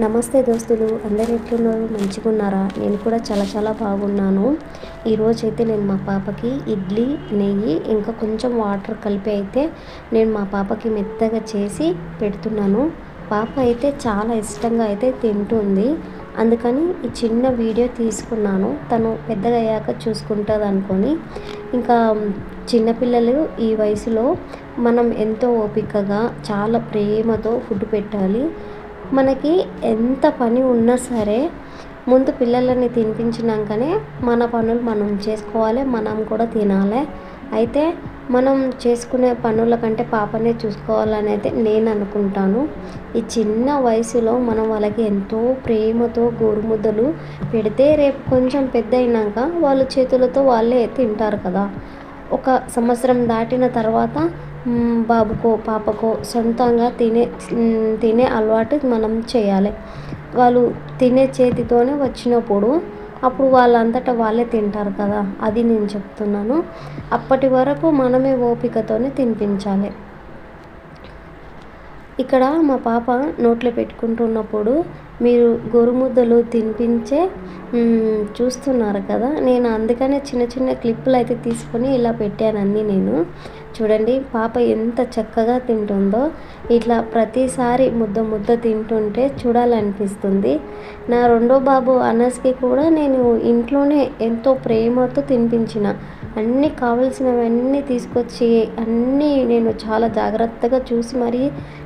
నమస్తే దోస్తులు, అందరు ఎట్లున్నారు? మంచిగా ఉన్నారా? నేను కూడా చాలా చాలా బాగున్నాను. ఈరోజైతే నేను మా పాపకి ఇడ్లీ, నెయ్యి ఇంకా కొంచెం వాటర్ కలిపి అయితే నేను మా పాపకి మెత్తగా చేసి పెడుతున్నాను. పాప అయితే చాలా ఇష్టంగా అయితే తింటుంది. అందుకని ఈ చిన్న వీడియో తీసుకున్నాను. తను పెద్దగా అయ్యాక చూసుకుంటుంది అనుకొని. ఇంకా చిన్నపిల్లలు ఈ వయసులో మనం ఎంతో ఓపికగా చాలా ప్రేమతో ఫుడ్ పెట్టాలి. మనకి ఎంత పని ఉన్నా సరే ముందు పిల్లలని తినిపించినాకనే మన పనులు మనం చేసుకోవాలి, మనం కూడా తినాలి. అయితే మనం చేసుకునే పనుల కంటే పాపనే చూసుకోవాలని అయితే నేను అనుకుంటాను. ఈ చిన్న వయసులో మనం వాళ్ళకి ఎంతో ప్రేమతో గోరుముద్దలు పెడితే రేపు కొంచెం పెద్ద అయినాక వాళ్ళ చేతులతో వాళ్ళే తింటారు కదా. ఒక సంవత్సరం దాటిన తర్వాత బాబుకో పాపకో సొంతంగా తినే అలవాటు మనం చేయాలి. వాళ్ళు తినే చేతితోనే వచ్చినప్పుడు అప్పుడు వాళ్ళంతటా వాళ్ళే తింటారు కదా, అది నేను చెప్తున్నాను. అప్పటి వరకు మనమే ఓపికతోనే తినిపించాలి. ఇక్కడ మా పాప నోట్లో పెట్టుకుంటున్నప్పుడు మీరు గోరుముద్దలు తినిపించే చూస్తున్నారు కదా. నేను అందుకనే చిన్న చిన్న క్లిప్పులు అయితే తీసుకొని ఇలా పెట్టాను అన్నీ. నేను చూడండి పాప ఎంత చక్కగా తింటుందో. ఇట్లా ప్రతిసారి ముద్ద ముద్ద తింటుంటే చూడాలనిపిస్తుంది. నా రెండో బాబు అనస్కి కూడా నేను ఇంట్లోనే ఎంతో ప్రేమతో తినిపించిన. అన్నీ కావలసినవన్నీ తీసుకొచ్చి అన్నీ నేను చాలా జాగ్రత్తగా చూసి మరీ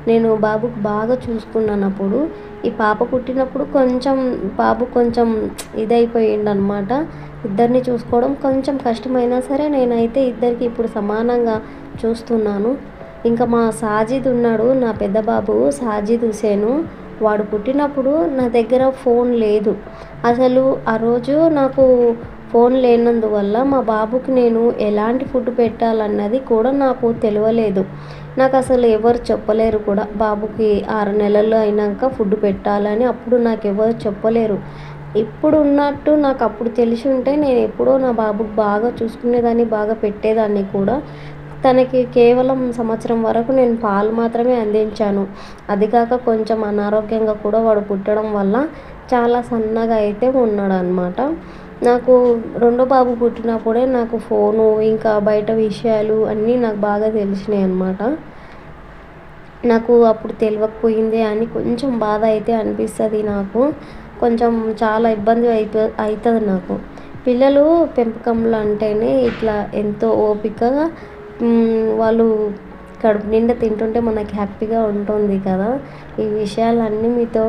నేను బాబుకు బాగా చూసుకున్నాను. అప్పుడు ఈ పాప పుట్టినప్పుడు బాబు కొంచెం ఇదైపోయిండు అనమాట. ఇద్దరిని చూసుకోవడం కొంచెం కష్టమైనా సరే నేనైతే ఇద్దరికి ఇప్పుడు సమానంగా చూస్తున్నాను. ఇంకా మా సాజిద్ ఉన్నాడు, నా పెద్ద బాబు సాజిద్ హుసేను. వాడు పుట్టినప్పుడు నా దగ్గర ఫోన్ లేదు అసలు. ఆ రోజు నాకు ఫోన్ లేనందువల్ల మా బాబుకి నేను ఎలాంటి ఫుడ్ పెట్టాలన్నది కూడా నాకు తెలియలేదు. నాకు అసలు ఎవరు చెప్పలేరు కూడా. బాబుకి 6 నెలలు అయినాక ఫుడ్ పెట్టాలని అప్పుడు నాకు ఎవరు చెప్పలేరు. ఇప్పుడు ఉన్నట్టు నాకు అప్పుడు తెలిసి ఉంటే నేను ఎప్పుడో నా బాబుకి బాగా చూసుకునేదాన్ని, బాగా పెట్టేదాన్ని కూడా. తనకి కేవలం సంవత్సరం వరకు నేను పాలు మాత్రమే అందించాను. అది కాక కొంచెం అనారోగ్యంగా కూడా వాడు పుట్టడం వల్ల చాలా సన్నగా అయితే ఉన్నాడు అనమాట. నాకు రెండో బాబు పుట్టినప్పుడే నాకు ఫోను ఇంకా బయట విషయాలు అన్నీ నాకు బాగా తెలిసినాయి అన్నమాట. నాకు అప్పుడు తెలియకపోయిందే అని కొంచెం బాధ అయితే అనిపిస్తుంది నాకు. కొంచెం చాలా ఇబ్బంది అవుతుంది నాకు. పిల్లలు పెంపకంలో అంటేనే ఇట్లా ఎంతో ఓపికగా వాళ్ళు కడుపు నిండా తింటుంటే మనకి హ్యాపీగా ఉంటుంది కదా. ఈ విషయాలన్నీ మీతో